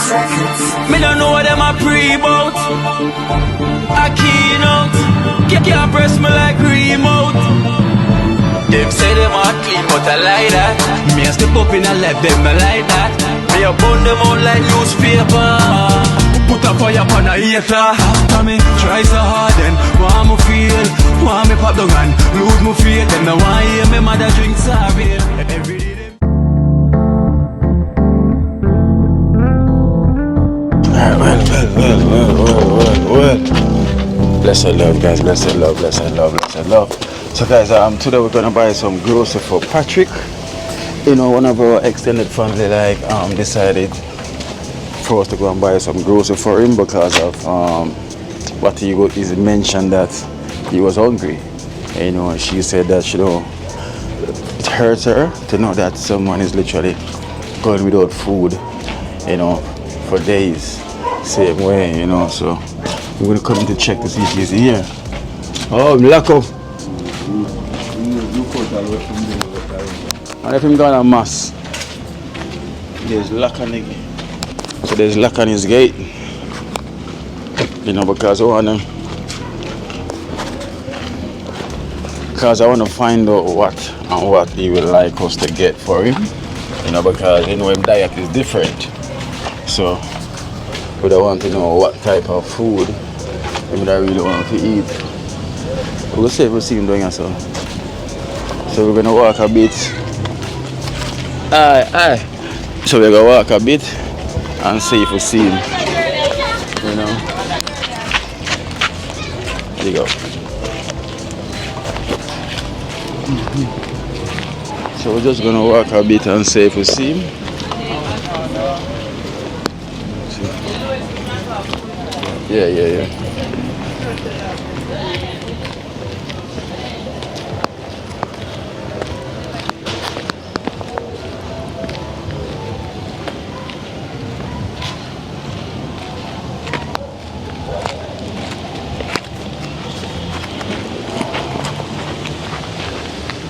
Me don't know what them a pre-bout. Akeynote, can't press me like remote. Them say them a clean, but I like that. Me a step up in a left, them I like that. Me a burn them out like newspaper. Put a fire upon a hater. After me try so hard, then want me feel, want me pop down and lose my faith. Them no want hear me mother drink sorry. Every day. Well. Blessed love, guys. Blessed love. So, guys, today we're gonna buy some grocery for Patrick. You know, one of our extended family decided for us to go and buy some grocery for him because of what he mentioned that he was hungry. You know, she said that it hurts her to know that someone is literally going without food, you know, for days. Same way, you know, so we're gonna come in to check to see if he's here. Oh, lock up. And if I'm gonna mass, there's lock on the gate. So there's lock on his gate. You know, because I wanna find out what he would like us to get for him. You know, because you know his diet is different. So but I want to know what type of food I really want to eat. We'll see him doing so. So we're gonna walk a bit. So we're gonna walk a bit and see if we see him. You know. There you go. So we're just gonna walk a bit and see if we see him. Yeah.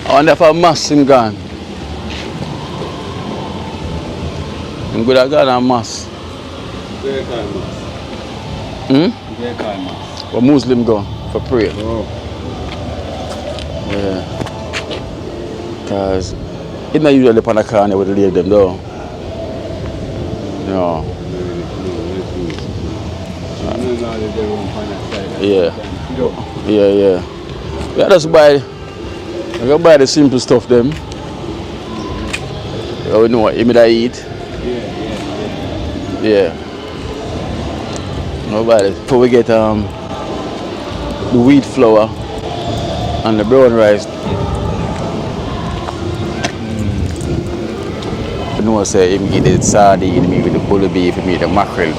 I wonder if I mass him gone. I'm good at God and mass. But Muslim go for prayer. Oh. Yeah. Because it's not usually on the corner with the leave them though. No. Yeah. Yeah, just buy the simple stuff them. You know what you may eat. Yeah. Nobody. Before we get the wheat flour and the brown rice. You know, say him get the sardine, me with the bully beef, me the mackerel.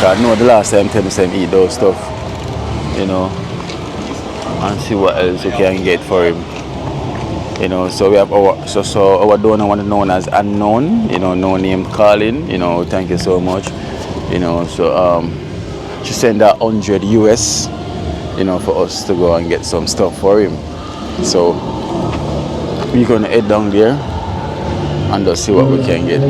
Cause I know the last time tell me say eat those stuff, you know, and see what else we can get for him. You know, so we have our donor one known as Unknown, you know, no name calling, you know, thank you so much. You know, so she sent that 100 US, you know, for us to go and get some stuff for him. So we're gonna head down there and just see what we can get.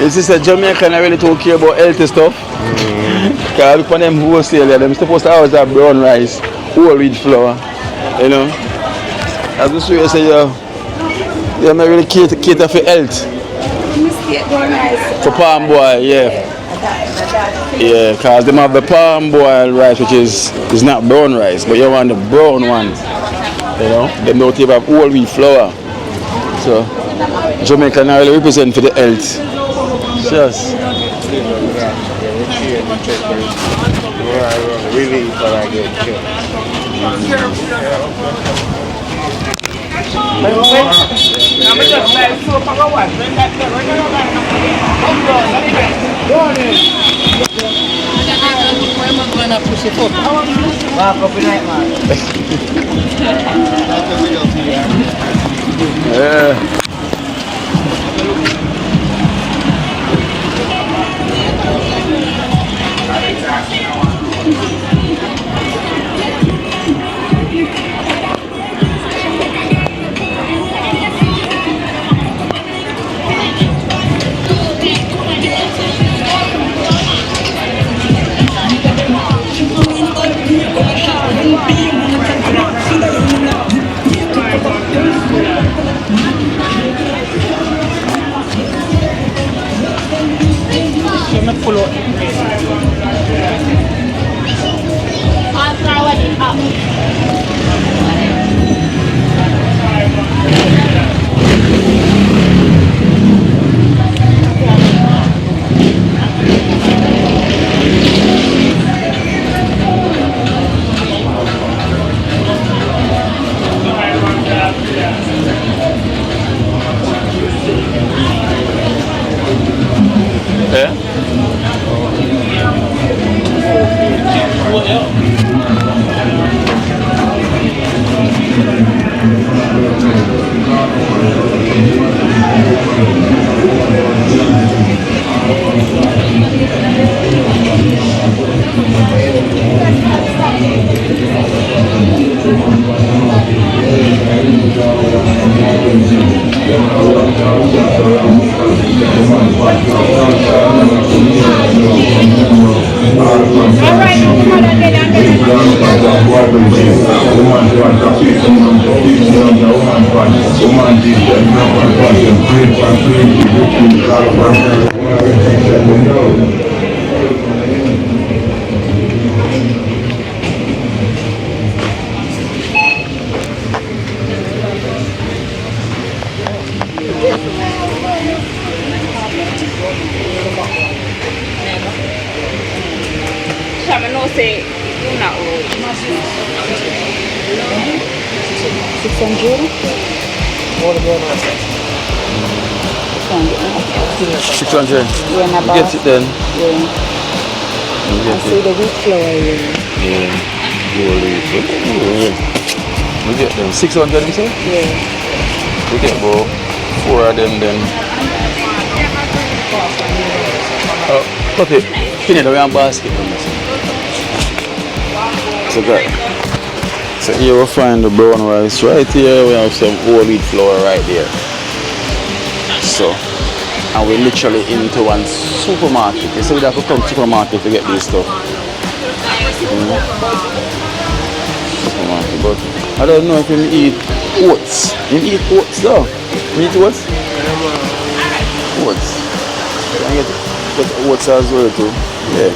It's just that Jamaica I really don't care about healthy stuff. Because look for them wholesale, them supposed to always have brown rice, whole wheat flour, you know. As the way say you're not really cater for health. For palm boil, yeah. Yeah, because they have the palm boil rice which is not brown rice, but you want the brown one. You know, they don't even have whole wheat flour. So Jamaica now really represent for the health. Cheers. Really thought I get killed. Yeah. Get it then. Yeah. I see the wheat flour here. Yeah. We get them 600 you say? Yeah. We get about 4 of them then. Oh, cut it. Pin it around basket. So that. So here we find the brown rice right here. We have some whole wheat flour right there. So and we're literally into one supermarket. You see, we have to come to supermarket to get this stuff. Supermarket, but I don't know if you eat oats. You eat oats though? You eat oats? Oats. You can get oats as well too. Yeah.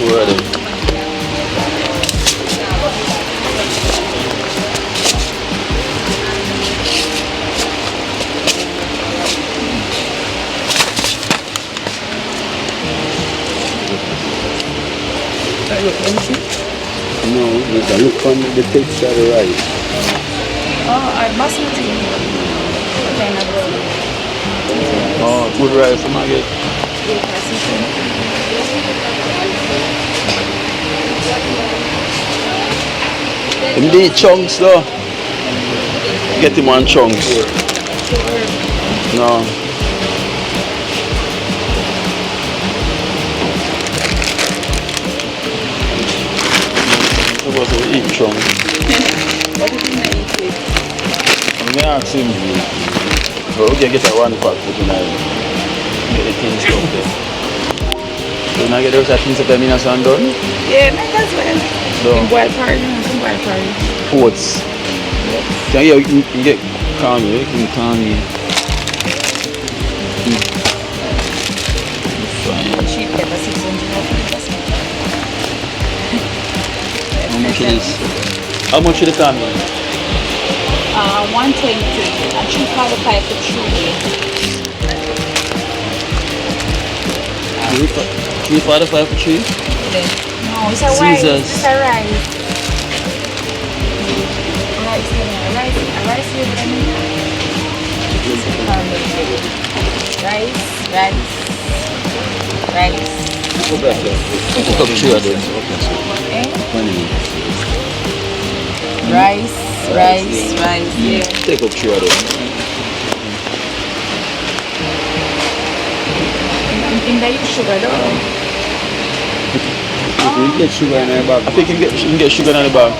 Ready. No, you can look on the texture of the rice. Basmati. Oh, good rice, I get. Indeed, chunks though. Get him on chunks. No. supposed to eat chunk. What did you eat with? I'm going to ask him. But we can get a one pack for tonight. Get the things stuff there. So now get the rest of the things that I mean as I'm done? Yeah, might as well. No. Some boiled porridge. Some boiled porridge. Oats. Can you get calm here? You can calm here. Fine. Cheap pepper 600. How much is this? How much is the calm here? 120 and 345 for 3. 345 for 3? No, it's a rice. Jesus. It's a rice. Rice here, but I mean, rice. Go back there. Pick up 3 of them. Eh? 20. Rice, yeah. Take up 3 of them. In the sugar though. You can get sugar in there, I think you can get sugar in the bag.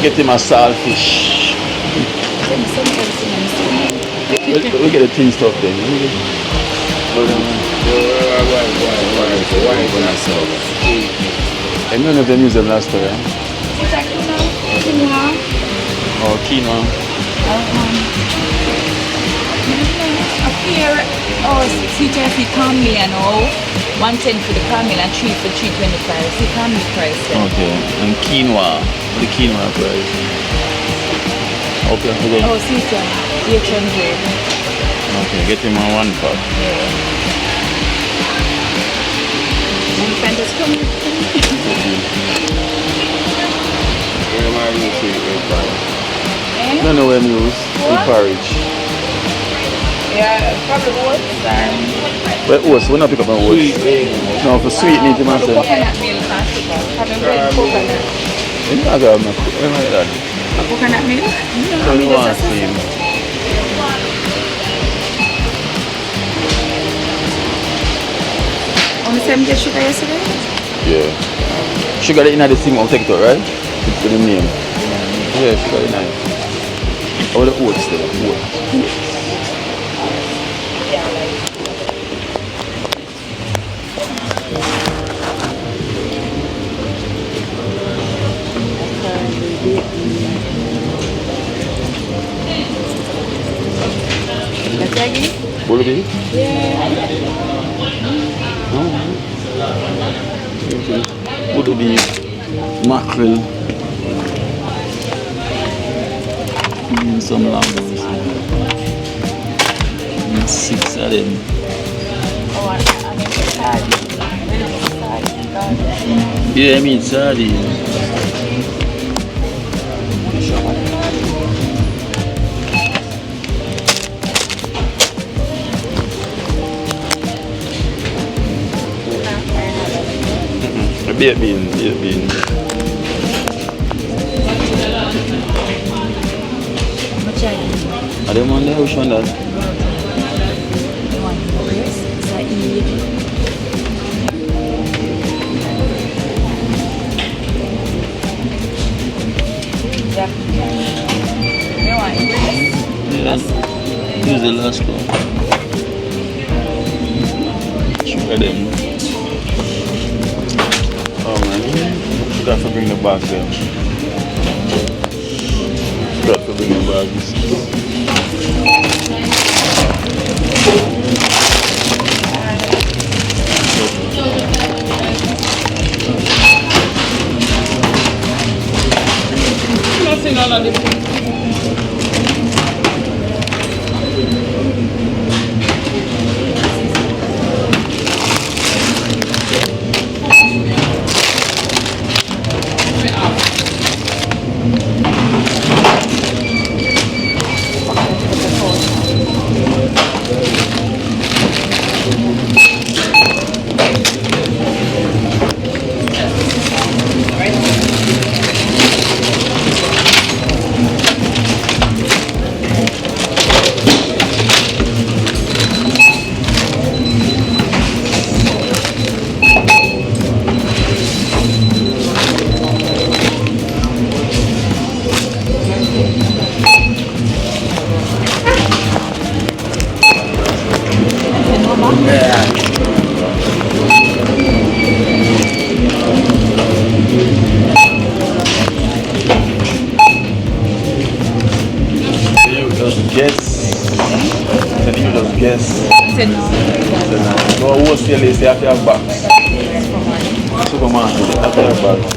Get him a saltfish. Look at the thin stuff then. And none of them used them last year. Oh, quinoa. Teacher for Camille and all 110 for the Camille and 3 for 325. See Camille price then. Okay, and quinoa. What the quinoa price? Okay, okay. Oh, teacher, 800. Okay, get him on 1 pack. Yeah. And you can just come with I don't know when you use porridge. Yeah, probably oats. Well, oats, we're not pick up on oats. No, for sweet meat, you must say. Coconut milk and sugar. Having red coconut. You know, I got my that. A coconut milk? So you want to see him. Only 7 days sugar yesterday? Yeah. Sugar in the thing, I'll take it out, right? It's the name. Yeah, sugar in it. Or the oats there, oats. Will it be? Yeah. Okay. Will it be mackerel? Some lambos. 6 of them. Yeah, I mean sardine. Baked bean. Are they on there? Which one that? Yeah. Use the last one. Try them. Oh man, forgot to bring the bag there. Forgot to bring the bags. Nothing on the retailers, they have to have bags. Supermarket, they have to have bags.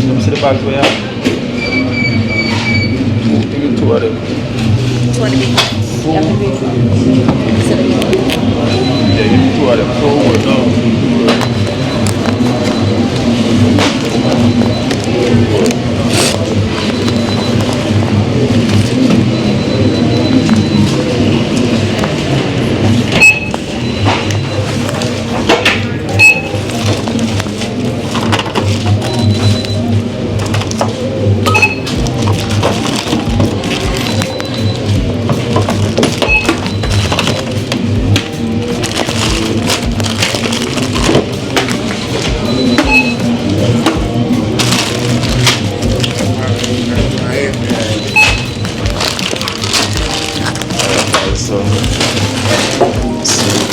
Let me see the bags we have. Two of them. Yeah, give me two of them.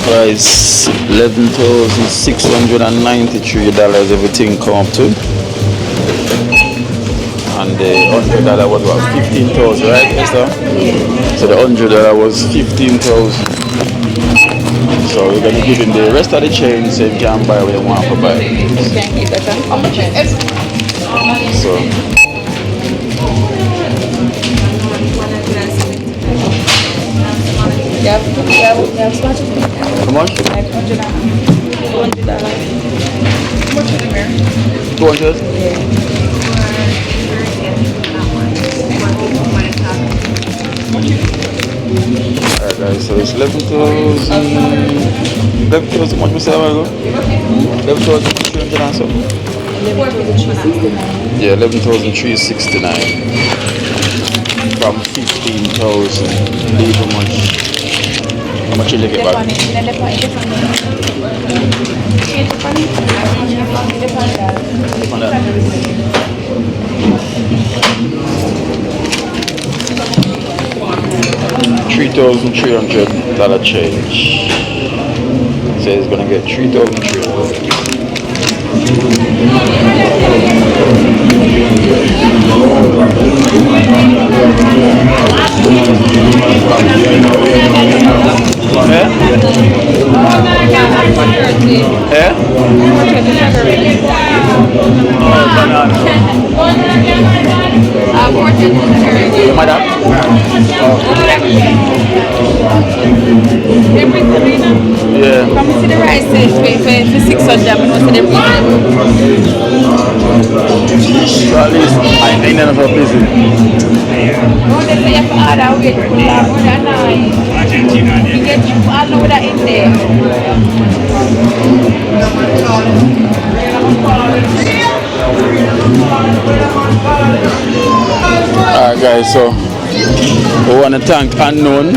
Price $11,693 everything come up to, and the $100 was what, 15,000, right, Esther? So the $100 was 15,000. So we're gonna give him the rest of the change so he can buy what he want to buy. So Yeah, smart. how much? $200. Much in there? 200? Alright guys, so it's 11,000. 11,000, much we say a while ago? 11,300 and something? 11,369. Yeah, 11,369 from 15,000. Leave how much? How much will you get back? 3,300 change. So he's gonna get 3,300. Madam? Yeah. Come to the rice for 600, but not to the So at least I ain't never busy. no, they say you have to add a weight to that more than nine. You get you add no that in there. Alright guys, so we want to thank Unknown.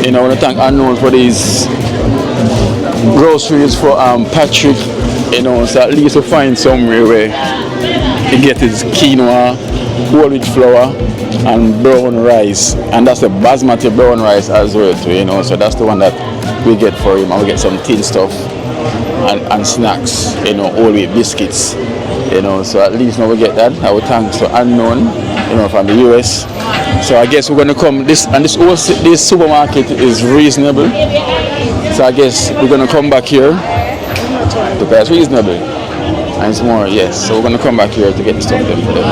You know, I want to thank Unknown for these groceries for Patrick. You know, so at least we find somewhere where he get his quinoa, whole wheat flour and brown rice, and that's the basmati brown rice as well too, you know, so that's the one that we get for him, and we get some tin stuff and snacks, you know, whole wheat biscuits, you know, so at least now we get that. Our thanks to Unknown, you know, from the US. So I guess we're gonna come this supermarket is reasonable, so I guess we're gonna come back here. The price reasonable and it's more, yes, so we're gonna come back here to get the stuff done for them.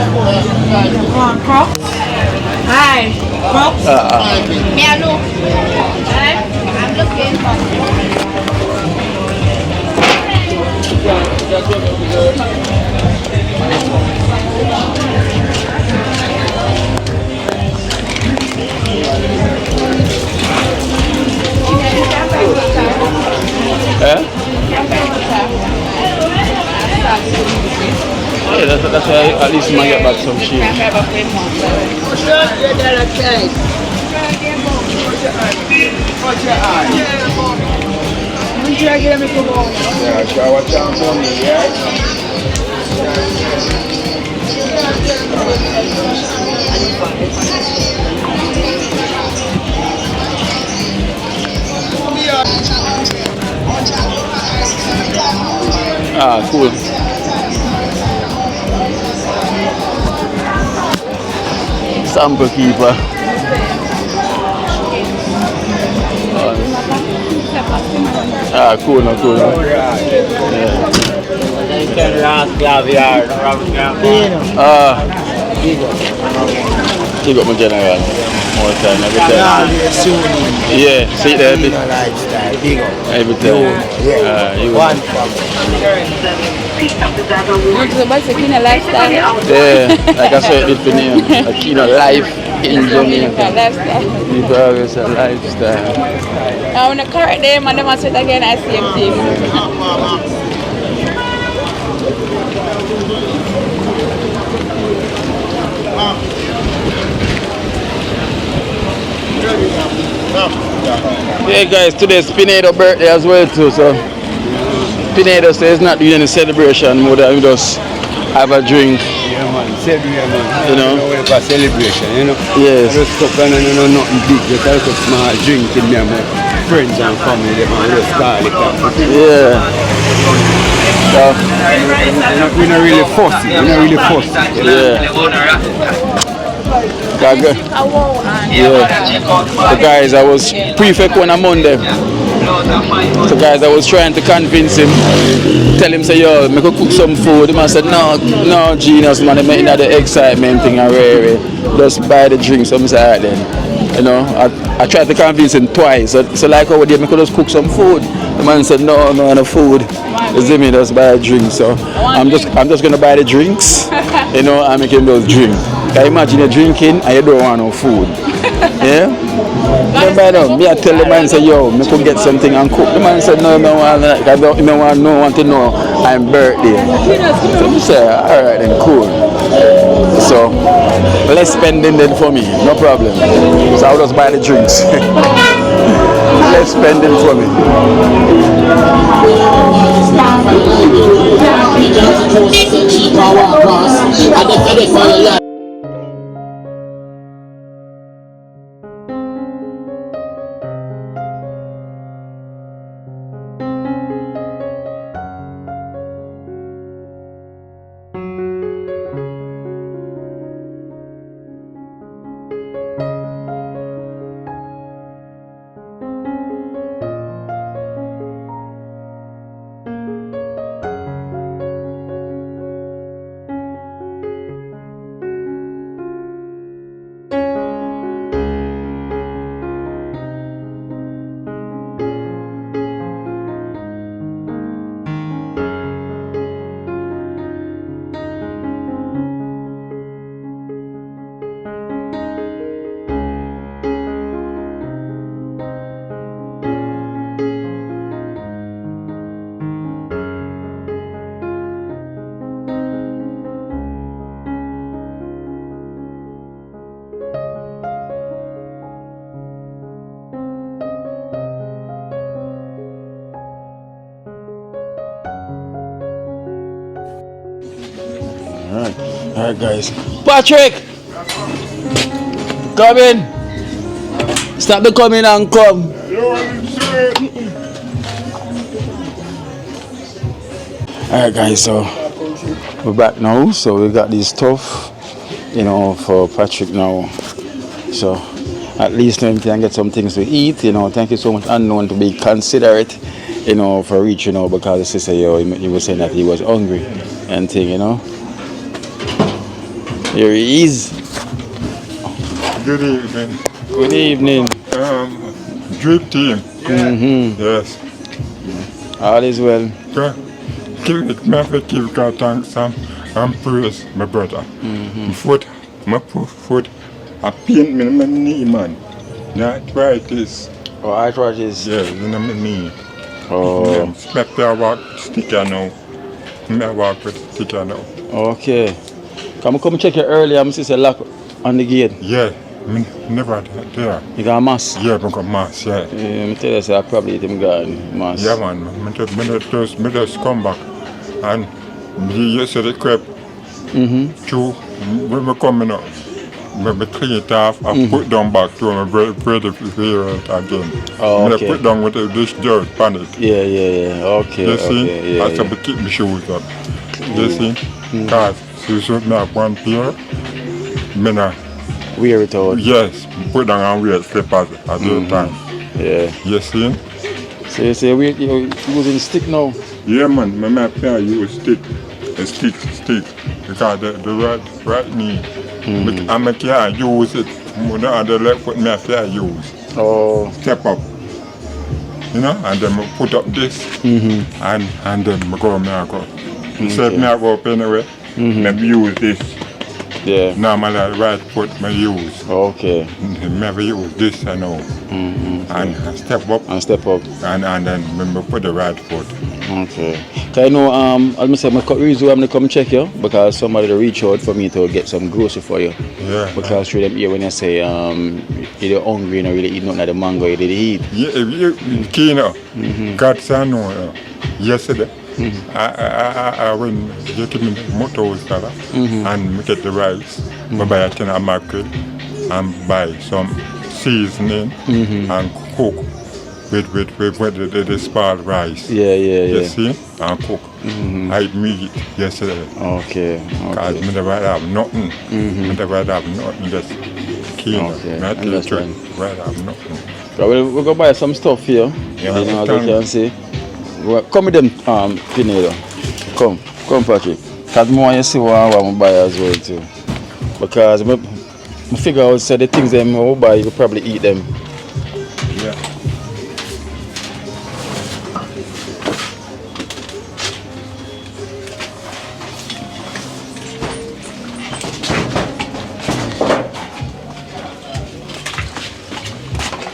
Hi, Crocs. Yeah, look. I'm looking. Yeah, that's why at least you might get back some shit. Ah, cool. Sample keeper. Ah, cool, no, cool. No. Yeah. Big up my general. More time, every time. Yeah, see there. Big lifestyle, big up. every time. You One Go to the bicycle lifestyle. Yeah, like I said, it's the name. Akeynote life in Jamaica. Lifestyle. People always a lifestyle. Now when I correct them and them I said again I same thing. Yeah guys, today's Pinedo birthday as well too, so Pinedo says not doing any celebration more than we just have a drink. Yeah, man. Celebrate, man. You know? Wait for celebration, you know? Yes. Just stop and nothing big. Just have a small drink in there, my friends and family, them, and just call it up. Yeah. So, We're not really fussy. We're not really fussy. yeah. So guys, I was prefect on a Monday. So guys, I was trying to convince him, tell him say, yo, make cook some food. He said, no, genius man, it make the excitement thing and rare. Just buy the drink. So I said, alright then. You know, I tried to convince him twice. So like how they make just cook some food. The man said, no food. You see me, just buy a drink. So I'm just gonna buy the drinks, you know, and make him those drink. Can you imagine you drinking and you don't want no food? Yeah? No, me I tell the man say, yo, me could get something and cook. The man said, no, I don't want to know I'm birthday. So I say, alright then, cool. So less spending then for me, no problem. So I'll just buy the drinks. Less spending for me. Alright guys. Patrick! Come in! Stop the coming and come. Alright guys, so we're back now. So we got this stuff, you know, for Patrick now. So at least now we can get some things to eat, you know. Thank you so much, Unknown, to be considerate, you know, for reach, you know, because the sister, he was saying that he was hungry and thing, you know. Here he is. Good evening. Good evening. Drip team. Yes. All is well. Give God thanks and praise, my brother. My foot, I pain me in my knee, man. Arthritis. Oh, arthritis. Yes, in my knee. Oh. Step there, walk, sticker now. I walk with teacher now. Okay. Come check you earlier, I'm see lock on the gate. Yeah, me never there. You got a mass? Yeah, I got mass, yeah. I tell you, say I probably hit him gone, mass. Yeah, man. Me just come back. And you see the crap. When I come in, I clean it off and put down back to me, bread it again. Oh, okay. I put down with this dirt on it. Yeah. Okay. You see? Okay. Yeah, I said, keep my shoes up. You see? Because you should not have one pair. Me not. Wear it out. Yes, put down and wear slippers at the time. Yeah. You see? So you say you're using stick now? Yeah, man. My pair use stick. A stick. Because the right knee. But I can't use it. The other leg put me fair use. Oh. Step up. You know, and then I put up this. And then I go. Instead me I go up anyway. Maybe use this. Yeah. Normally right foot I use. Okay. Maybe use this I know. And step up. And step up. And then I put the right foot. Okay. I know, as I said, the reason why I'm come check you because somebody reach out for me to get some grocery for you. Yeah. Because through them here when you say you're hungry and you really eat nothing of the mango you did eat. Yeah, if you Kino, God I know. Yesterday, I went get me motor salad and get the rice. I buy a tin of mackerel and buy some seasoning and cook. With the spoiled rice. Yeah. You see? And cook. I eat meat yesterday. Okay. Because I never have nothing. I never have nothing. Just keen. Okay. Not the truth. Understand. Right have nothing. So we're going to buy some stuff here. Yeah, you know, as you can see. Come with them, Pineda. Come, Patrick. Because more you see what I want to buy as well too. Because I figure out so the things that I will buy, you will probably eat them. Yeah.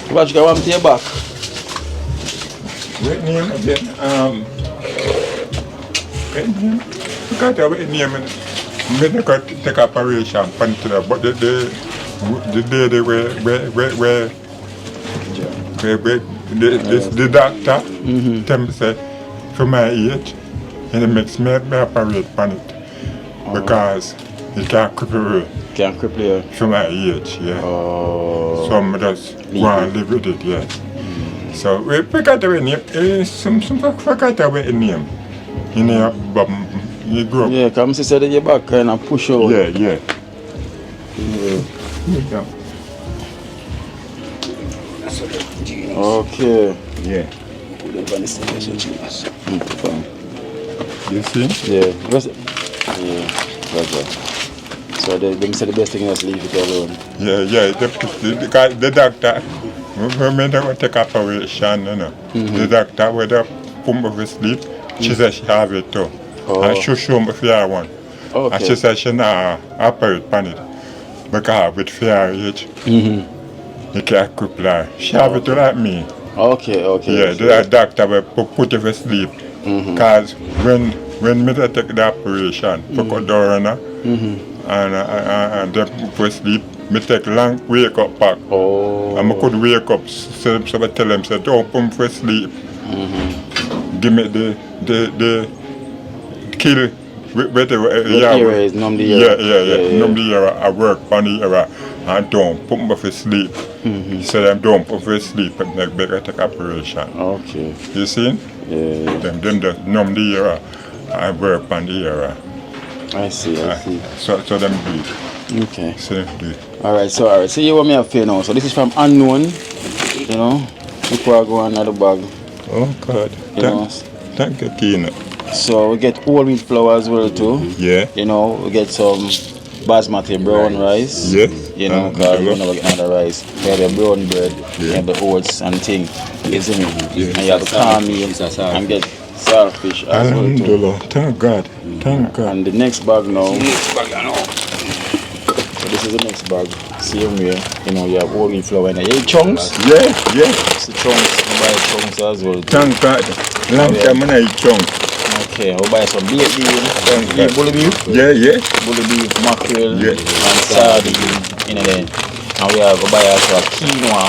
Patrick, I want to take back. What name again? What name? Because the what name, I got take operation, but the the doctor tell me say for my age, and it makes me operate on it because it can't cripple Can't cripple you. for my age, yeah. Oh. So I just go and live with it, yes. So we forgot the name. Some forgot the name. You know, but you grow up. Yeah, come see that your back kind of push out. Yeah. Yeah. Okay. Yeah. You see? Yeah. That's right. So they say the best thing is leave it alone. Yeah. The doctor, when they take operation, you know, the doctor, when they put me to sleep, she said she have it too. Oh. And she show me fear one. Okay. And she said she not operate on it. Because with fear age, you can't cripple her. She have it like me. Okay. Yeah, the doctor will put you to sleep. Because when me take the operation, for cut down and they put sleep, me take long wake up back. Oh. And I could wake up, so I tell them, say, don't put me for sleep. Give me the kill whatever. Area is numb the area. Yeah. Numb the area. I work on the area and don't put me for sleep. So them don't put me for sleep and make better take operation. Okay. You see? Yeah. Them just numb the area. I work on the area. I see. So them do it. Okay. So them do it. Alright, so you want me to pay now. So this is from Unknown, you know, before I go on another bag. Oh God. Thank you, Kino. So we get whole wheat flour as well too. Yeah. You know, we get some basmati brown rice. Yes. You know, because we never get another rice. We have the brown bread, we have the oats and thing. Isn't it? Yeah. And you have the corn meal and get saltfish as well too. Alhamdulillah. Thank God. And the next bag now. So this is the next bag. Same way. You know, you have whole wheat flour and you eat chunks. Yeah. It's the chunks, you buy chunks as well too. Thank God. Long time I eat chunks. Okay, we'll buy some beef, bully beef, Yeah. bully beef, mackerel, Yeah. and sardine in there. And we have buy also a quinoa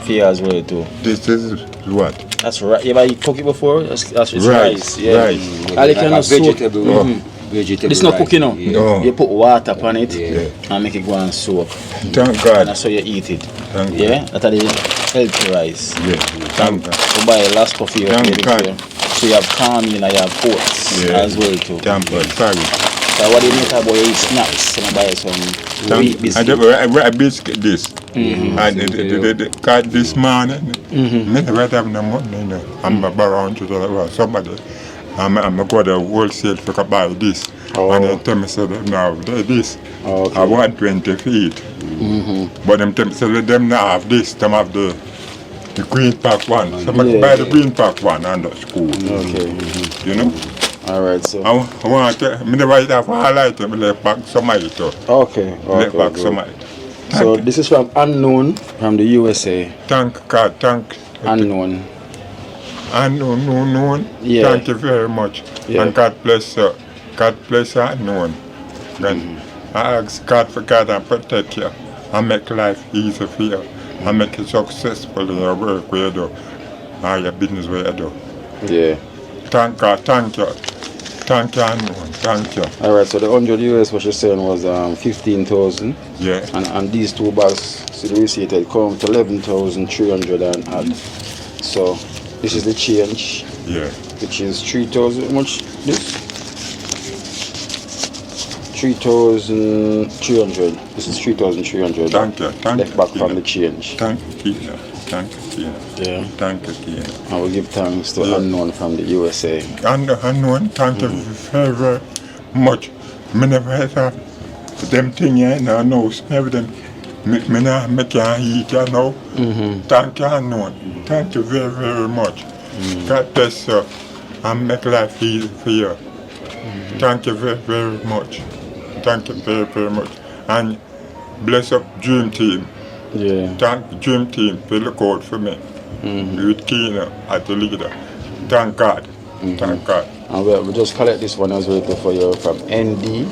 for you as well too. This is what? That's right. You ever cook it before? That's it's Rice. Yeah. Rice. I like a vegetable. Vegetable. This is not rice. cooking now. No. You put water upon it Yeah. and make it go and soak. Thank And God. that's how you eat it. Thank Yeah, that's the healthy rice. Yeah. Thank God. You buy a last coffee Thank here. God. So you have corn and you have oats Yeah. as well too. Thank God. Sorry. So what do you make about you eat snacks and buy some wheat biscuit? I biscuit this. And the card this morning, I right have no money, you know. I'm around to somebody. I'm going to wholesale for buy this. And they tell me, so now this. I want 20 feet. But them tell me, so them now have this, them have the green pack one. Somebody buy the green pack one and that's cool. Okay. You know? Alright, so. I want to, I never have highlight them, let back some item. Okay. Let back Good. some item. So this is from Unknown from the USA. Thank God, thank Unknown. Unknown. Yeah. Thank you very much. Yeah. And God bless you. God bless you, Unknown. And I ask God for God and protect you. And make life easy for you. And make you successful in your work where you do. And your business where you do. Yeah. Thank God, thank you. Thank you, Unknown. Thank you. Alright, so the 100 US what you're saying was 15,000. Yeah. And these two bags, so the receipt had come to 11,300 and odd. So this is the change, Yeah. which is 3,000. Much this? 3,300. This is 3,300. Thank you. Thank Left you. back from the change. Thank you, Tina. Thank you, Tina. Yeah. Thank you, Tina. I will give thanks to Yeah. Unknown from the USA. And Unknown, thank you very, very much. Me never had them thing here in our nose, everything. Me now make you eat, you know. Thank you, Unknown. Thank you very, very much. God bless you and make life easy for you. Thank you very, very much. Thank you very, very much. And bless up Dream Team. Yeah. Thank Dream Team for look out for me. With Kina as the leader. Thank God. Thank God. And we just collect this one as well for you from ND.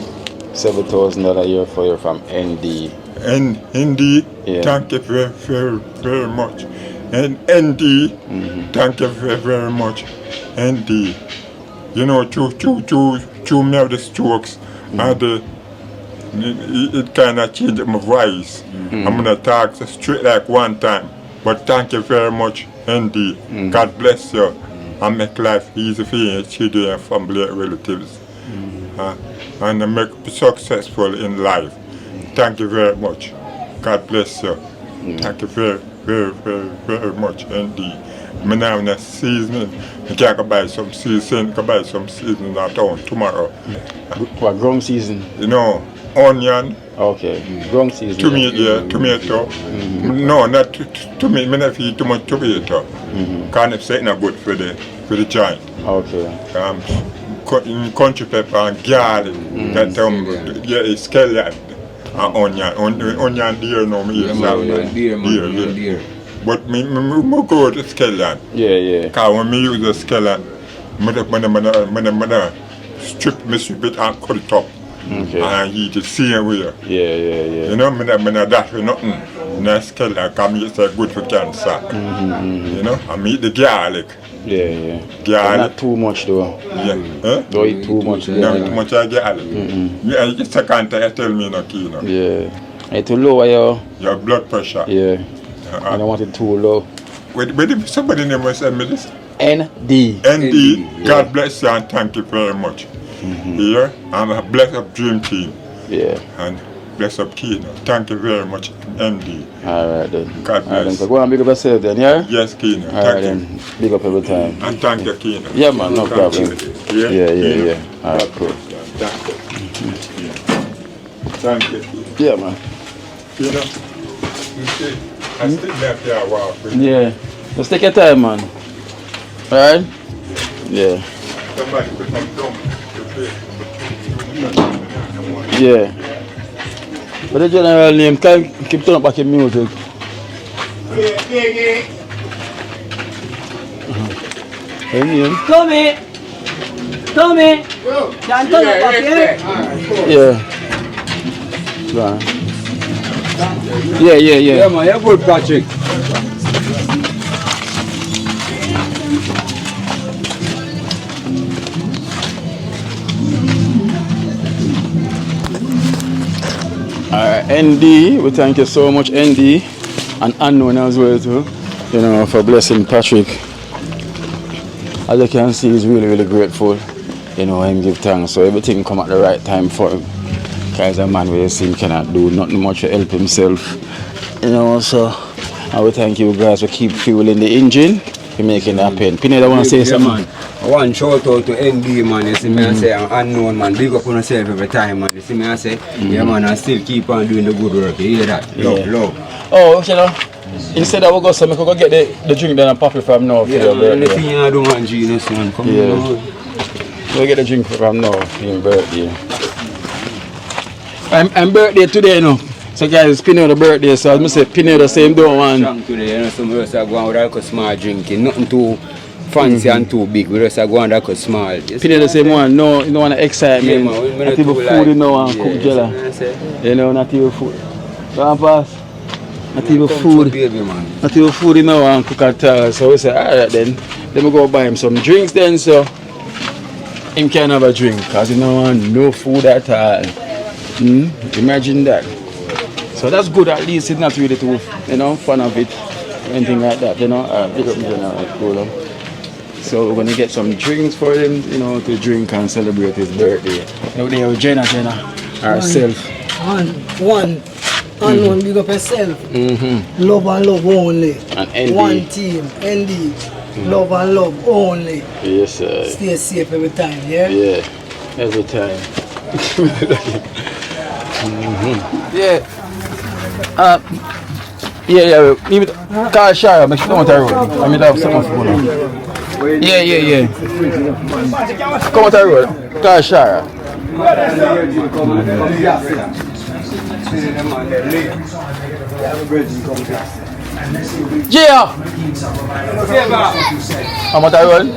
$7,000 a year for you from ND. And indeed, Yeah. thank you very, very, very much. And indeed, thank you very, very much. Indeed. You know, to me have the strokes and it kind of changed my voice. I'm going to talk straight like one time. But thank you very much indeed. God bless you and make life easy for you, children and family and relatives. And make you successful in life. Thank you very much. God bless you. Thank you very, very, very, very much indeed. Me now in the season, I can buy some season, can buy some season in town tomorrow. What, grown season? You know, onion, Okay, grown season. tomato. No, not tomato. Me not eat too much tomato. Can't say it's not good for the joint. Okay. Country pepper and garlic. That it's scallion and onion deer no me eat Deer. But me go to scallion. Yeah. Because when me use the scallion, I strip it and cut it up. Okay. And eat it same way. Yeah. You know, me not dash with nothing. And scallion because me it's good for cancer. You know, I eat the garlic. Yeah. Garlic. Not too much though. Yeah. Huh? Don't eat too much. Not too much I garlic. Yeah, you just can't tell me no key, no. Yeah. And to lower Your blood pressure. yeah. I don't want it too low. Wait, if somebody name will send me this. ND. ND, God bless you and thank you very much. Here, I'm a bless up Dream Team Yeah. and bless up Kino. Thank you very much, ND. Alright then. God Alright then. bless. So go and big up yourself then, yeah? Yes, Kino. Alright Thank then. you. Big up every time. And thank you, Kino. Yeah man, no Thank problem. you. Yeah. Alright, cool. Thank you. Thank you. Yeah man. Kino, you see, I still left here a while. Yeah. Just take your time man. Alright? Yeah. Somebody could come down to play. Yeah. But the general name can keep turning back in music. Hey name? Come here. Tommy! Can turn up up here? Yeah. Yeah. Yeah, man, you're good, Patrick. Alright, ND, we thank you so much, ND, and Unknown as well too, you know, for blessing Patrick. As you can see, he's really, really grateful, you know, and give thanks. So everything come at the right time for him. Because a man with a sin cannot do nothing much to help himself, you know. So I will thank you guys for keep fueling the engine, for making that happen. Pineda, want to say something? Man. I want to shout out to ND, man. You see me, I say, Unknown, man. Big up on yourself every time, man. You see me, I say, yeah, man, I still keep on doing the good work. You hear that? Love. Oh, you know, instead of we go, so we could go get the drink then and pop it from now. Yeah, man, anything you do, man, Genius, man. Come on. We'll get the drink from now for your birthday. I'm birthday today, you know. So guys, Pineda birthday, so I say Pineda same don't want. Strong today, you know, some of us are going with like a small drinking, nothing too fancy and too big. We just are going like a small. Pineda same one, no, you don't want to excitement. Yeah, man, not even food, you know, and cook jelly. You know, not even food. Don't pass. Not even food. Baby, man. Not even food, you know, and cook at all. So we say, alright then, let me go buy him some drinks then, so him can have a drink, because he don't want no food at all. Imagine that. So that's good, at least it's not really too, you know, fun of it, anything like that, you know. Cool. So we're gonna get some drinks for him, you know, to drink and celebrate his birthday. Now there with Jenna, herself. One. Unknown, big up yourself. Love and love only. And ND. One team, ND. Love and love only. Yes, sir. Stay safe every time, yeah? Yeah, every time. Yeah. Yeah. Leave it. Car share. Make sure don't road. I mean, have something for you. Yeah. Come on the road. Car share. Yeah. Come on the road.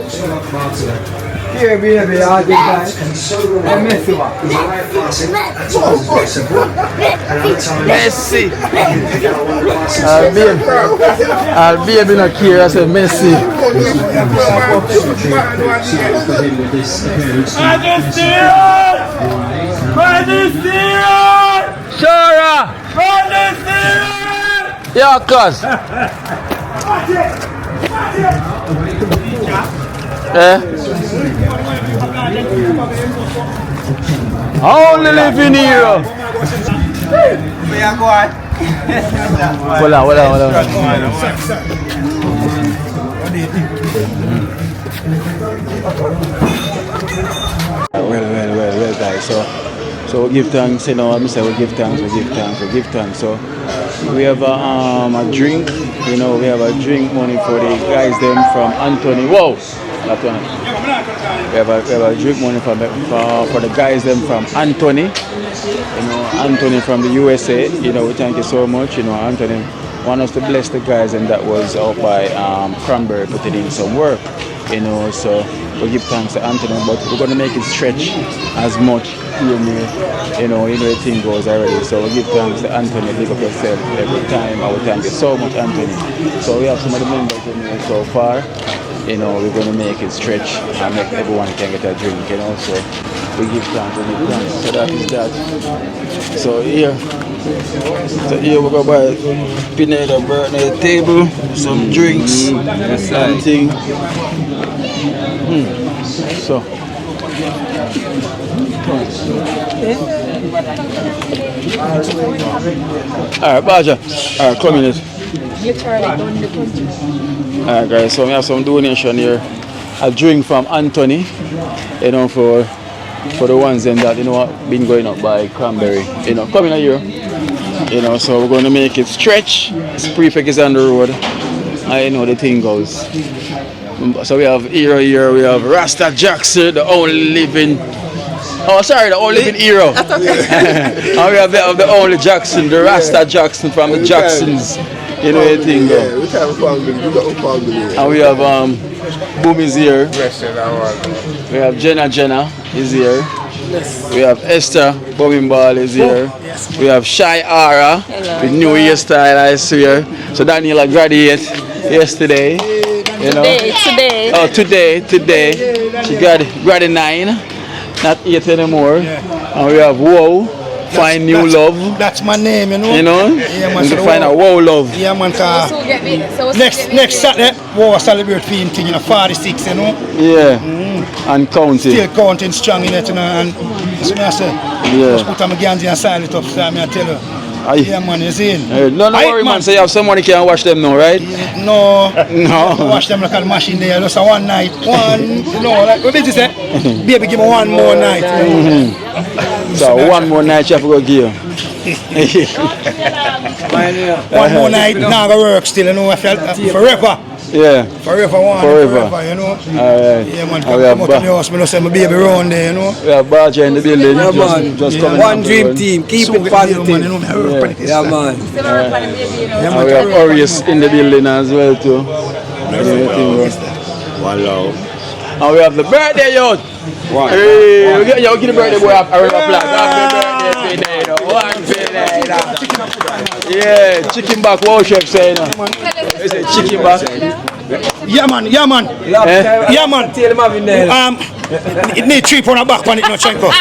Here, baby, I'll get back. And Messi. I'll be able to hear. I said Messi. Shara. Yeah, cuz. I only live in here. Hold on. Well, guys. So we give thanks, you know. I say we give thanks. So we have a drink, you know. We have a drink money for the guys them from Anthony. Whoa, that one. We have a drink money for the guys them from Anthony. You know, Anthony from the USA. You know, we thank you so much. You know, Anthony want us to bless the guys, and that was out by Cranberry putting in some work. You know, so we give thanks to Anthony, but we're gonna make it stretch as much. You know the thing goes already. So we give thanks to Anthony. Big up yourself every time. I will thank you so much, Anthony. So we have some of the members in here so far. You know, we're gonna make it stretch and make everyone can get a drink. You know, so we give thanks. So that is that. So here we go by Pineda birthday table, some drinks, something. So. Alright, Baja. Alright, come in it. Alright guys, so we have some donation here. A drink from Anthony, you know, for the ones then that, you know, been going up by Cranberry. You know, come in here. You know, so we're gonna make it stretch. This prefect is on the road. I know the thing goes. So we have hero here, we have Rasta Jackson, the only living. Oh, sorry, the only living hero. And we have the only Jackson, the Rasta Jackson from the Jacksons. You know the thing goes. We have family, we got a family. And we have Boom is here. Blessed Lord. We have Jenna is here. Yes. We have Esther Ball is here. Yes. We have Shy Ara with new hairstyle I see here. So Daniela graduated yesterday. You know. Today. Oh, today. She got grade 9, not 8 anymore. And we have Wow, find new love. That's my name, you know. You know, Yeah, man. and So to find a Wow love. Yeah, man. So Next Saturday, we'll celebrate film thing, 46, you know. Yeah, and counting. Still counting strong in it, you know. And that's what I say. Yeah. Just put on my guns and silent it up, so I tell you. Aye. Yeah, man, you see. No worry, man. So you have someone who can watch them now, right? No. No. Watch them like a machine there. Just a one night. Like what did you say? Baby, give me one more night. So one more night you have to go give. One more night, now go work still, you know, forever. Yeah. Forever, you know. Alright. Yeah, man, come out of the house, I say my baby around there, you know. We have Barger in the building. Just coming One up dream the team, keep So it you positive. man, you know, I work on it. Yeah, man. And we have Orius in the building as well too. One love. And we have the birthday youth. One. Hey, we get the birthday boy a round of applause. Happy birthday today, one today. Yeah, chicken back, wow chef saying. They say chicken back. Yeah, man. Yeah, man. Tell him having there. It need 3 pound back on it, no chenko. 2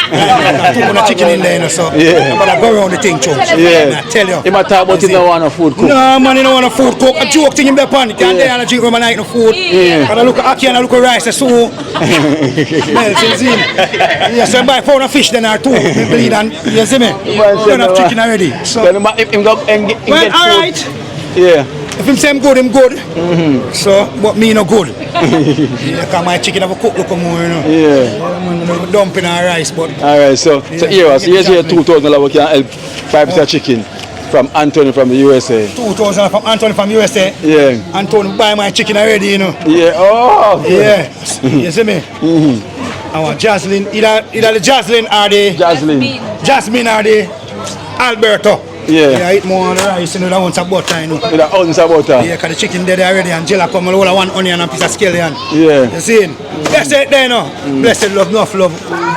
pound chicken in there, you know, so. Yeah. I'm gonna go around the thing, Chuck. Yeah. I tell you. He might talk about it now on a food cook. No, man, you don't want a food cook. A joke thing in the pan. You can't Yeah. there and drink rum and night no food. Yeah. And I look at Aki and I look at rice, so melts in. Yeah, so I buy a pound of fish then or 2. Me bleed and, you see me? Don't have chicken already. So, Then him go and get well, food. alright. Yeah. If him say I'm good, I'm good. So, but me no good. Yeah, because my chicken have a cook look more, you know. Yeah. Man, dumping and rice, but Alright, so here, so here's here 2,000 we can help 5 chicken from Anthony from the USA. 2,000 from Anthony from USA. Yeah. Anthony buy my chicken already, you know. Yeah. Oh. Yeah. You see me? I want Jocelyn, either the Jocelyn or the Jasmine or the Alberto. Yeah. Yeah, I eat more on the rice, you know, that one's a butter, you know. With an ounce of butter. Yeah, because the chicken there already and Jella come all one onion and piece of scallion. Yeah. You see? Blessed there, you know. Blessed love, enough love.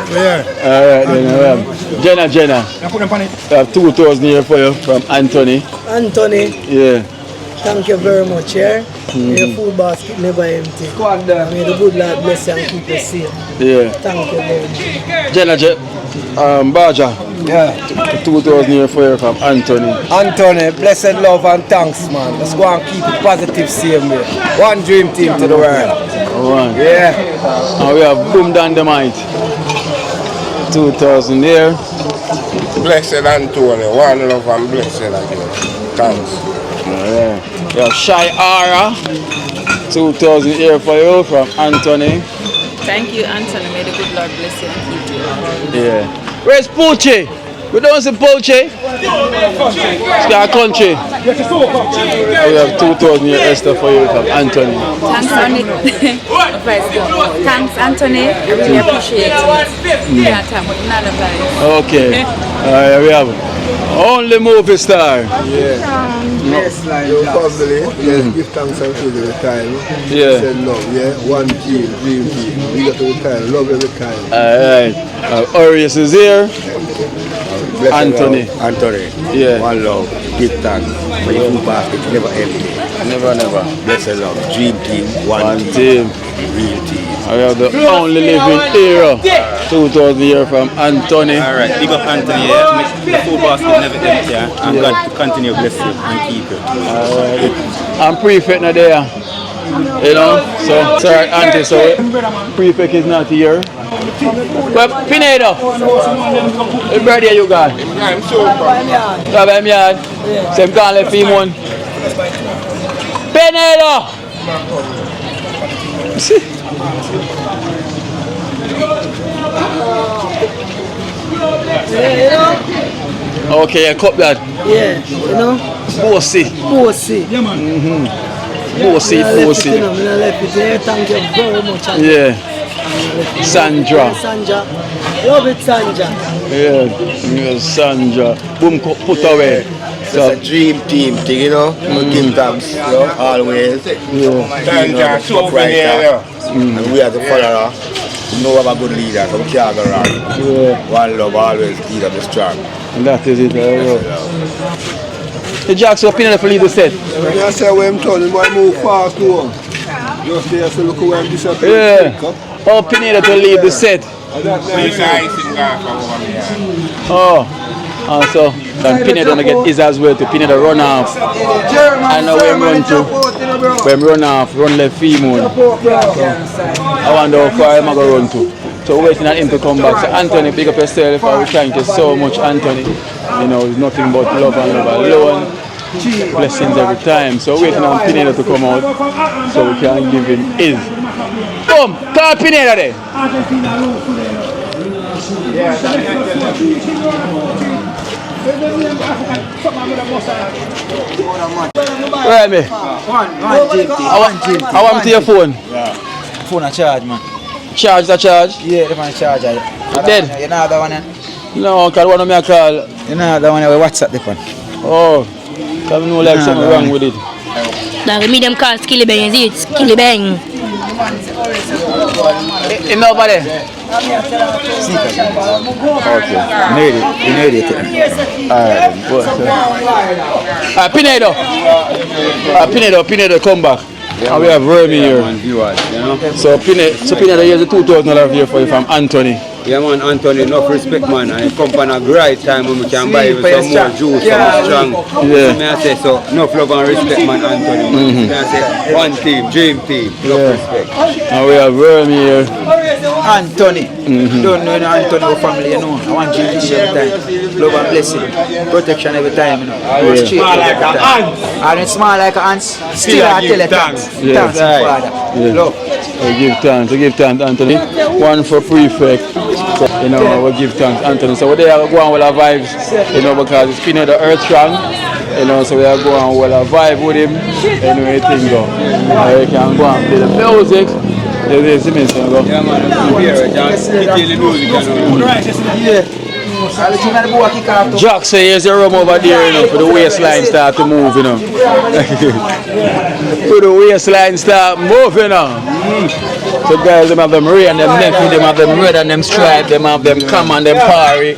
Yeah. Alright then, Jenna. I put them on it. I have 2,000 here for you from Anthony. Anthony, Yeah. thank you very much, yeah? Your food basket never empty. May the good Lord bless you and keep you safe. Yeah. Thank you very much. Jenna, Baja. Yeah. 2,000 here for you from Anthony. Anthony, blessed love and thanks, man. Let's go and keep it positive same way. One dream team to the world. Alright. Yeah. And we have Boom Dynamite. 2,000 here. Blessed Anthony, one love and blessed again. Thanks. Alright. We have Shy Ara. 2,000 here for you from Anthony. Thank you, Anthony. May the good Lord bless you and keep you. Yeah. Where's Poochie? We don't see Poochie. It's our country. We have 2,000 here extra for you from Anthony. Thanks, Anthony. Thanks, Anthony. I really appreciate it. Yeah, time with another guy. Okay. Alright, we have only movie star. Yes, like Your family, yes, give thanks and praise every time. Yeah. Send love, yeah. One team, dream team. We got every time, love every time. Alright. Orius is here. Bless Anthony. love. Anthony. Yeah. One love, give thanks. For your food basket, never empty. Never. Bless love, dream team, One team. real team. I have the only living hero. 2,000 here from Anthony. Alright, big up Anthony, yeah. Make the food basket never empty, yeah. And God to continue bless you and keep you. Alright. And prefect not there. You know, so sorry Auntie, so prefect is not here. But Pinedo, what birthday you got? I'm so proud. You have him yard? So him can't let him one. Pinedo! Yeah, you know? Okay, I cut that. Yeah, you know? Bossy. Bossy. Bossy. You know, I left it there. Thank you very much. Yeah. Sandra. Sandra. Love it, Sandra. Yeah, Sandra. Boom, put away. It's a dream team thing, you know. Give thanks, you know, always. You know, the top writer, and we as a follower, we know we have a good leader, so we can't go wrong. One love always lead up the strong. And that is it. The Jack's opinion for lead the set. I say when I'm turning, boy move fast too. Just there, so look where I'm Yeah. disappearing. Opinion to lead the set. Oh, so Pineda gonna get his as well to Pineda run off. I know where I'm run to. When run off, run left feet mode. I wonder how far I'm gonna run to. So we're waiting on him to come back. So Anthony, big up yourself. I was thank you so much, Anthony. You know, it's nothing but love and love alone. Blessings every time. So waiting on Pineda to come out so we can give him his. Come, call Pineda there. Right, me. I want to your phone. Phone a charge, man. Charge the charge? Yeah, the man charge. You dead? You know the one? No, because one of me I call. You know the one with WhatsApp the one? Oh, because I know like something wrong with it. Now we them call Skilly Bang, is it? Skilly Bang. In nobody? Okay. You need it. Alright, Pinedo, come back. Yeah, and we have Remy here. So Pinedo, here's the $2,000 here for you from Anthony. Yeah man, Anthony, enough respect man, and it come from a great time when we can buy you some more juice, some strong. Yeah. May I say so, enough love and respect man, Anthony. May I say, one team, dream team, enough respect. And we have Remy here. Anthony. Don't know Anthony or family, you know. I want you every time. Love and blessing. Protection every time, you know. Straight like an ant. And it's small like an ant. Still I tell you thanks. Thanks, Father. Love. We give thanks, Anthony. One for prefect. So, you know, we give thanks, Anthony. So we are going with our vibes, you know, because it's Pineda the earth strong. You know, so we are going with a vibe with him. You know, everything go. We can go and play the music. Yeah, man, I'm here, just kill the music. Jack say here's a room over there, you know, for the waistline start to move, you know. For the waistline start moving, you know. So guys, them have them red and them nephew, them have them red and them stripe, them have them come and them parry.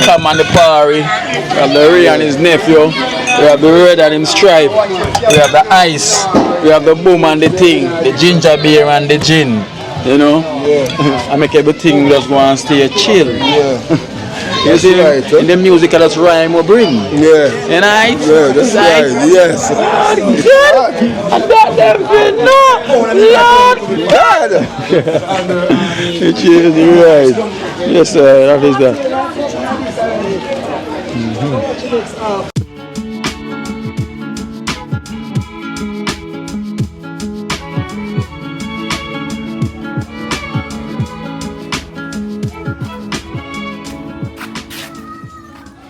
Come and the parry. We have the red and his nephew. We have the red and him stripe. We have the ice. We have the boom and the thing. The ginger beer and the gin. You know? Yeah. I make everything just go and stay chill. Yeah. You see, right, huh? In the music I just rhyme or bring. Yeah. And yeah, that's right. Yes. I got them good, no. Lord God. It is right. Yes, sir. That is that.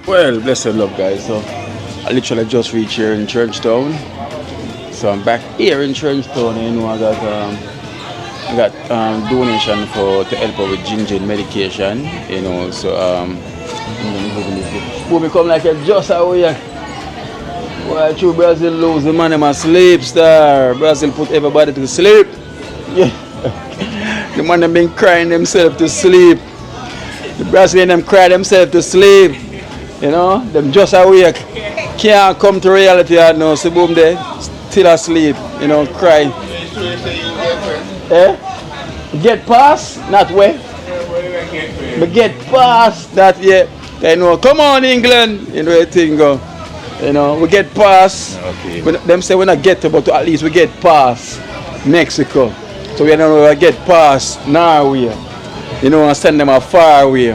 Well, blessed love, guys. So I literally just reached here in Churchtown. So I'm back here in Churchtown. You know, I got donation to help her with ginger medication. You know, so we become like a just away. Why true Brazil lose the man in my sleep star. Brazil put everybody to sleep. Yeah. The man them been crying themselves to sleep. The Brazilian them cry themselves to sleep. You know, them just awake, can't come to reality and now, so boom there, still asleep, you know, crying. Eh? Get past, not where? But get past that, yeah. You know, come on England, you know, everything go. You know, we get past, okay. Them say we not get to, but at least we get past Mexico. So we know we get past Norway, you know, and send them a far away.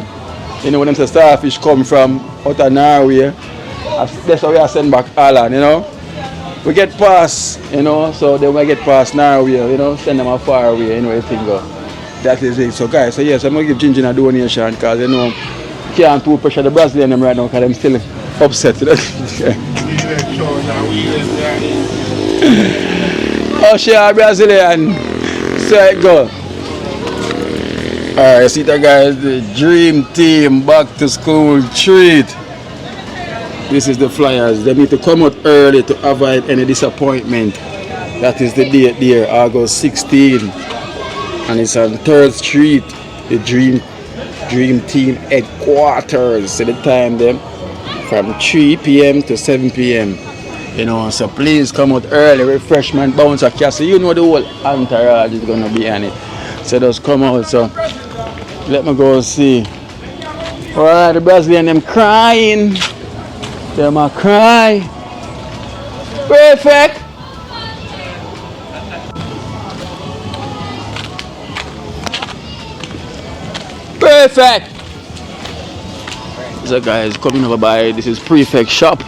You know, when them say starfish come from out of Norway, that's why we are send back Ireland, you know. We get past, you know, so then we get past Norway, you know, send them a far away, you know, everything go. That is it. So guys, so yes, I'm going to give Ginger a donation because, you know, can't too pressure the Brazilian them right now because I'm still upset. Oh, sure, Brazilian. So it go. Alright, see that guys, the dream team back to school treat. This is the flyers. They need to come out early to avoid any disappointment. That is the date there, August 16. And it's on 3rd Street, the Dream Team headquarters. So the time them from 3 p.m. to 7 p.m. You know, so please come out early. Refreshment, bounce, a castle. You know the whole entourage is gonna be on it. So just come out. So let me go see. Alright, the Brazilian them crying. Them a cry. Perfect. Perfect. So guys, coming over by, this is Prefect shop,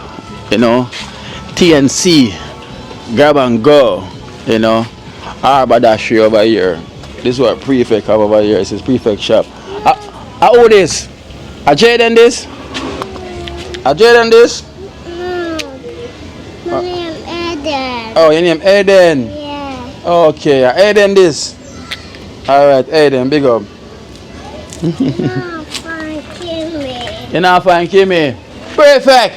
you know, TNC, grab and go, you know, Arbadashi over here. This is what Prefect have over here. This is Prefect shop. How old is? A Jaden this? A Jaden this? My name Eden. Oh, your name Eden? Yeah. Okay, Eden this. Alright, Eden, big up. You're not fine, Kimmy. Perfect.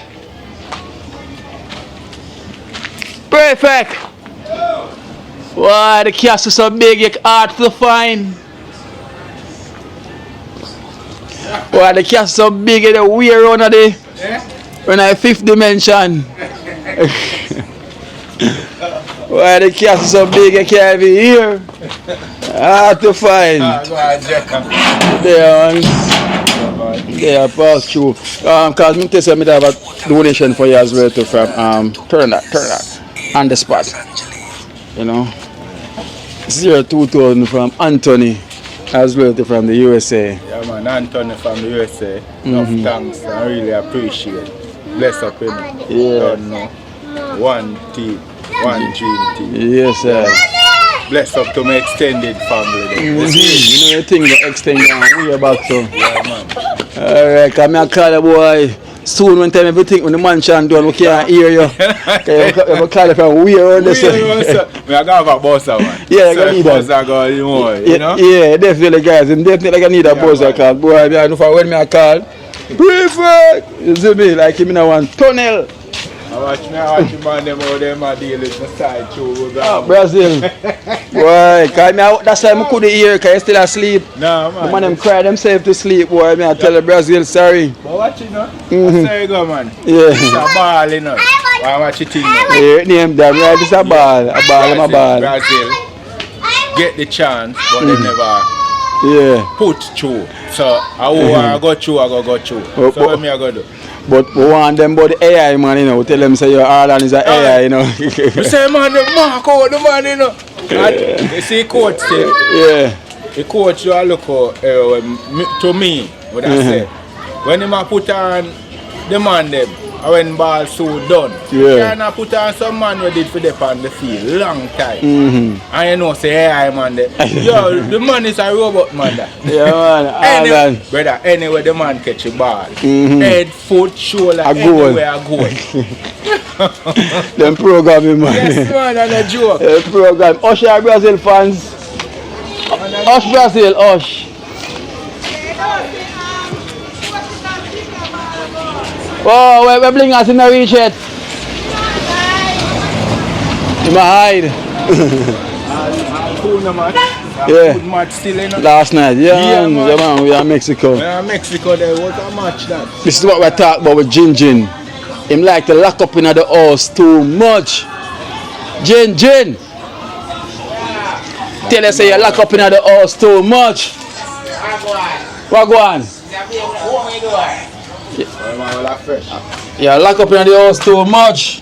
Perfect. Why the castle so big, it's hard to find. Why the castle so big, it's weird around the when I 5th dimension. Why the castle so big, it can't be here. Hard to find. They are passed through. Cause me tell me that I have a donation for you as well too from turn that on the spot. You know. 02000 from Anthony as well too from the USA. Yeah man, Anthony from the USA. Enough thanks, I really appreciate. Bless up in it. Yeah. Don't know. One team, one dream team. Yes sir. Bless up to my extended family. You know the thing that extend down way back so. Yeah man. Alright, come here call the boy. Soon when time everything when the mansion done we can't hear you. You call it from way around this. We are going to have a buzzer man. Yeah, so I need buzzer that. go more, you know? Yeah, definitely guys. I'm definitely gonna need a buzzer call. Boy, I know for when me I call. Perfect! You see me? Like him in a one tunnel. I watch you man them how them are dealing with my side show. Brazil. Boy, cause that's why I couldn't hear because you still asleep. Nah, man. The man them cry themselves to sleep, boy. I tell the Brazil sorry. But watch it now. That's how you go, man. Yeah. It's a ball, you know. I watch it in now. Yeah, name them, right? This is a ball. A ball, I'm a ball. Brazil get the chance, but they never put through. So I go through, I go through. So what me I go do? But we want them about the AI, man, you know. We tell them say your Ireland is an AI, you know. We say, man, the mark out the man, you know. And you see coach say, the coach you look to me, what I say. When him put on the man them, when ball so done, you can't put on some man who did for them on the field, long time. And you know, say AI man there. Yo, the man is a robot man there. Yeah man, brother, anyway the man catch a ball. Head, foot, shoulder, anywhere I go. Them programming man. Yes man, that's a joke. Program. Hush our Brazil fans. Hush Brazil, hush. Oh, we're bling us in the reach yet. You might hide. Good match still, you know? Last night, man. We are in Mexico. We are in Mexico, there was a match that. This is what we're talking about with Jin. Him like to lock up in the house too much. Jin. Tell us say you lock up in the house too much. What go on? Yeah, lock up in the house too much.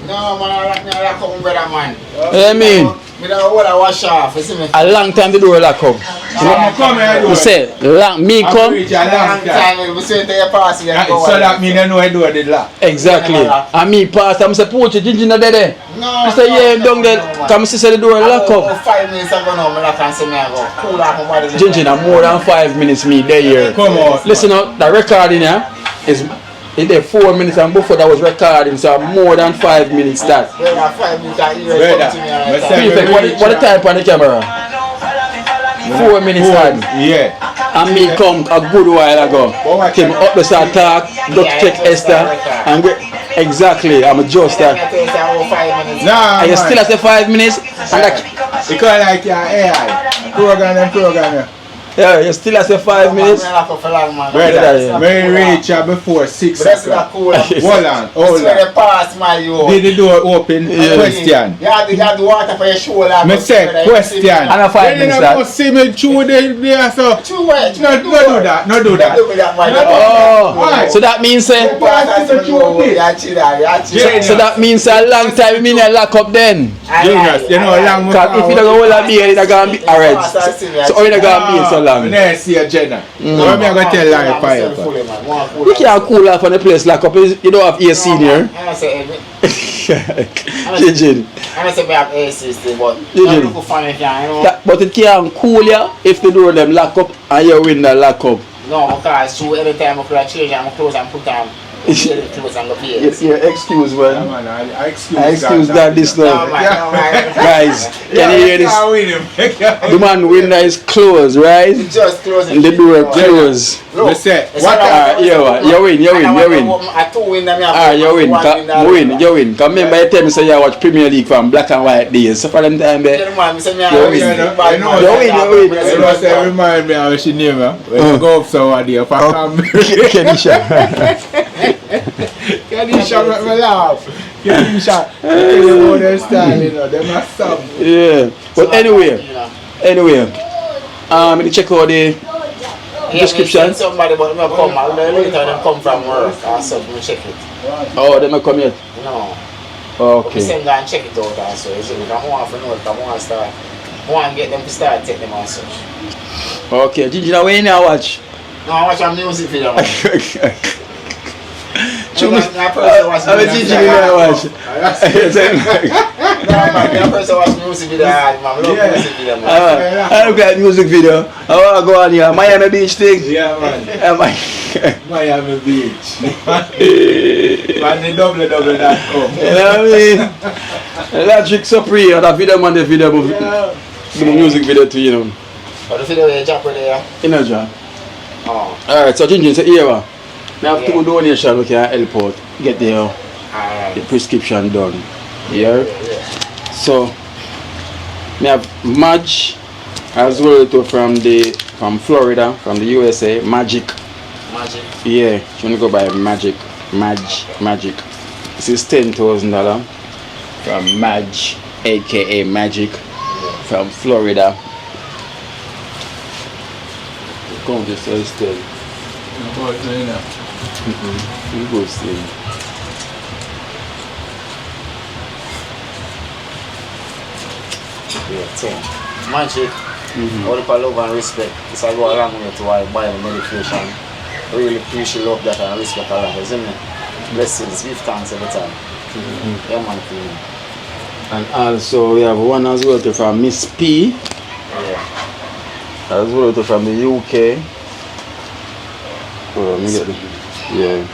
No, man, I lock up, brother, man. What do you mean? I don't want to wash off, you see me? A long time the door lock up. You say, me come? A long time, we say to your pass, you go. So that means I know I do the lock. Exactly. And me pass, I'm say, Poach, Ginger not there. No. I say, yeah, down there. Come see the door lock up. 5 minutes ago now, I lock and say me I go. Cool off my body. Ginger, more than 5 minutes me there here. Come on. Listen up, the recording here is in there 4 minutes and before that was recording, so more than 5 minutes that. Brother, 5 minutes I hear Perfect. What the type on the camera? 4 minutes on. Yeah. and me come a good while ago. Came up the start talk, Dr. Check Esther, and exactly, I'm just that. Nah, And you still at the 5 minutes, and that, because like your AI, program. yeah, you still at the 5 minutes. Brother, when we reach before 6 o'clock. Hold on. Did the door open? Question. You had the water for your shoulder. Me say question. And a 5 minutes that. You see me through there, so. No do that. Oh, so that means so that means a long time me not lock up then. Genius, you know long. Cause if you don't hold a beer, it's gonna be alright. So how you gonna be so long? I see a Jenna. What me I gonna tell lie fire? You can't cool off on the place lock up. You don't have AC in here. Jijin. I say we have AC still, but But it can't cool you if the door them lock up and your window lock up. no, because through every time I could change and close and put on. Your excuse, man. I excuse that this now. Guys, can you hear this? The man window is closed, right? It's just closing. And the door closed. Let's say, what? You win. You win. Come remember you tell me say you watch Premier League from black and white days. So for them time there, you win. Remind me how she name her. When you go up somewhere if I come. Kenisha make me laugh. Kenisha, you understand, you know, them are some. Yeah, but anyway, me check out the description. Somebody but me come later them come from work or something, check it. Oh, they may come yet? No. Okay. We send them and check it out also. You see, I want to know if I want to start. I want to get them to start take them and such. Okay, did you know when you watch? No, I watch a music video. I'm a teacher you watch. I look at music video. I want to go on here. Miami Beach thing. Yeah, man. Miami Beach. Man, the double.com. You know what I mean? That trick so free. And that video man, the video. The music video to you know. But the video you drop there? In a job. Oh. Alright, so Ginger, say here. I have 2 donations we can help out. Get the prescription done. Yeah? So I have Madge as well too from Florida, from the USA. Magic. Yeah, she wanna go by Magic. Magic. This is $10,000 from Madge, aka Magic, from Florida. Come this is still. You go see. Yeah, 10. Magic. All the love and respect. It's I go along with you to buy the medication. I really appreciate love that and respect a lot. Isn't it? Blessings, give thanks every time. Yeah, man. And also we have one as well from Miss P. Yeah. As well from the UK. Let me get them. Yeah.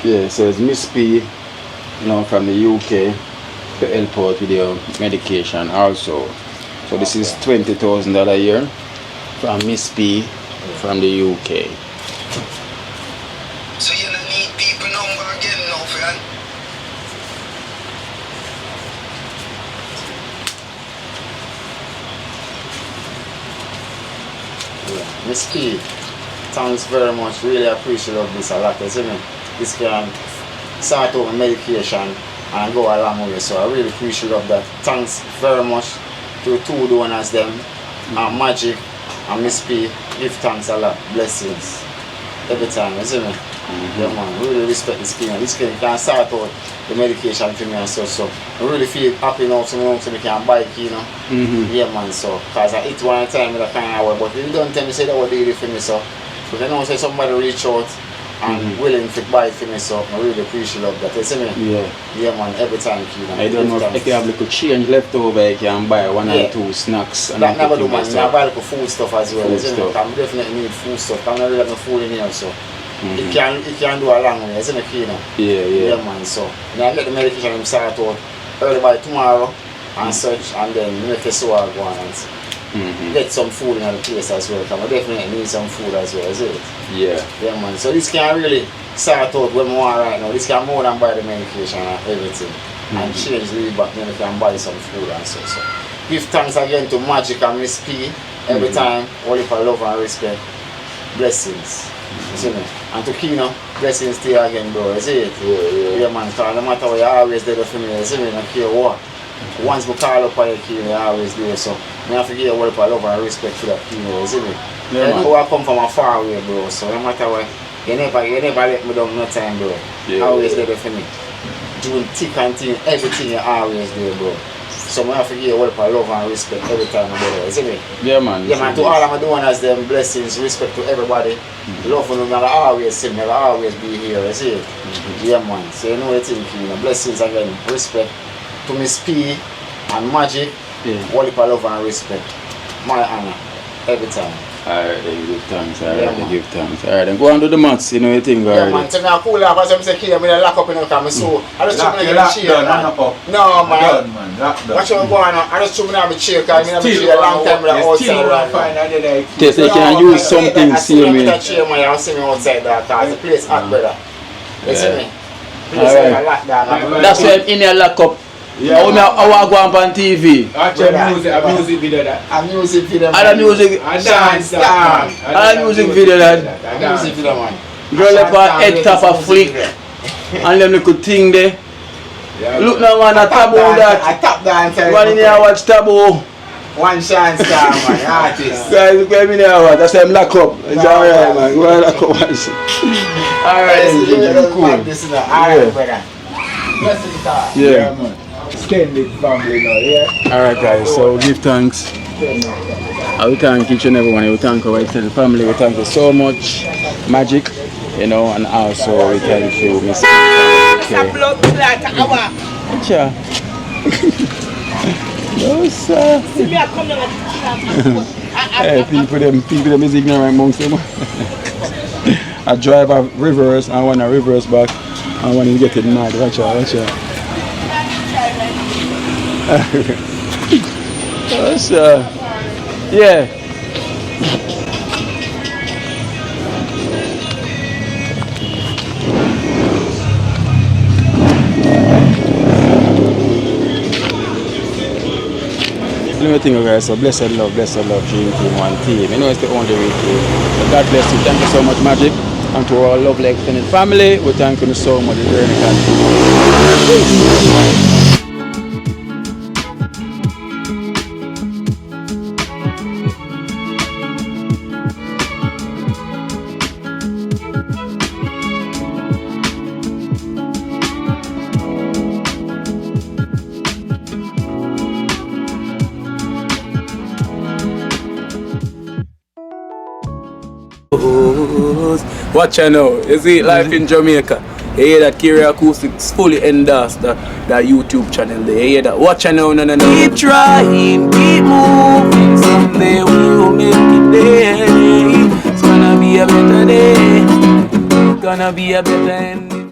Yeah, so it's Miss P, from the UK to help out with your medication also. So this is $20,000 a year from Miss P from the UK. So you don't need people number again now, friend. Miss P, thanks very much. Really appreciate this a lot, isn't it? This can start over medication and go along with it. So I really appreciate that. Thanks very much to 2 donors them, Magic and Miss P. Give thanks a lot. Blessings. Every time, isn't it? Yeah, man, really respect this skin. This skin can start out the medication for me and so I really feel happy now so I can buy it, you know. Yeah, man, so because I eat one time with a kind of way, but if you don't tell me say that what they do for me, so if you know say somebody reach out and willing to buy for me, so I really appreciate that. You see me? Yeah. Yeah, man, every time, Keenan. I don't know if you have like a change left over, you can buy one or two snacks. And that never do, man. I buy like food stuff as well. Food stuff. I definitely need food stuff. I'm not really having food in here, so it can do a long way. Isn't it, Keenan? Yeah, man. So I get the medication and start out early by tomorrow and such, and then make a so I go and get some food in the place as well. I definitely need some food as well, is it? Yeah, man. So this can really start out when we want right now. This can more than buy the medication and everything. And change the back, then you can buy some food and so. Give thanks again to Magic and Miss P every time. Only for love and respect. Blessings. You see me? And to Kino, blessings to you again, bro. You see it? Yeah, man. Because no matter what, you always there for me. You see me? I don't care what. Once we call up on your Kino, you always there. So I have to give you all for love and respect for that Kino. You see me? Yeah, you know I come from a far away, bro. So no matter what, you never let me down no time, bro. Yeah, always there for me. Doing thick and thin, everything you always do, bro. So I have to give you all for love and respect every time, bro. You see me? Yeah, man. Yeah, man. To all I'm doing as them blessings, respect to everybody. Love for them, I'll always see me, I'll always be here. You see? Yeah, man. So you know the thing, you know. Blessings again, respect to Miss P and Magic. All for love and respect. My honor, every time. Alright, then give thanks. Alright, then give thanks. Alright, then go and do the maths, you know you think already. Yeah, man. So I'm cool because I'm saying, I'm lock up in the car. So I just try to get a chair, man. No, man. Watch what going on. I just try to have a chair because I'm a chair a long time with the outside right. Yes, you can use something, see me. I see me outside that because the place hot, brother. You see me? Alright. That's why I'm in here lock up. Yeah, I want to go on TV. A music video that. A music video. A music. A dance. A music video that. A music video, man. Girl up her head top a flick. And them little thing there. Look now, man, a taboo that. A tap dance. One in here watch taboo. One chance star, man. Artist. Guys, look at me now. That's why I'm lock up. It's alright, man. Go and lock up. Alright, cool. This is alright, brother. Yeah, man. Extended family now, yeah? Alright, guys, so give thanks. I will thank each and everyone. We thank our extended family. We thank you so much, Magic, you know, and also we thank you, Miss. Sure. No, sir. Hey, people them is ignorant amongst them. I drive a reverse, I want a reverse back, I want to get it mad. Watch out. Yeah. Let me think, guys. So blessed love, dream team, one team. You know it's the only way to. So God bless you. Thank you so much, Magic. And to our lovely extended family, we thank you so much. Watch out now, you see life in Jamaica. You hear that Kiri Acoustics fully endorsed that YouTube channel there. You hear that? Watch out now, no. Keep trying, keep moving. Someday we will make it there. It's gonna be a better day. Gonna be a better end.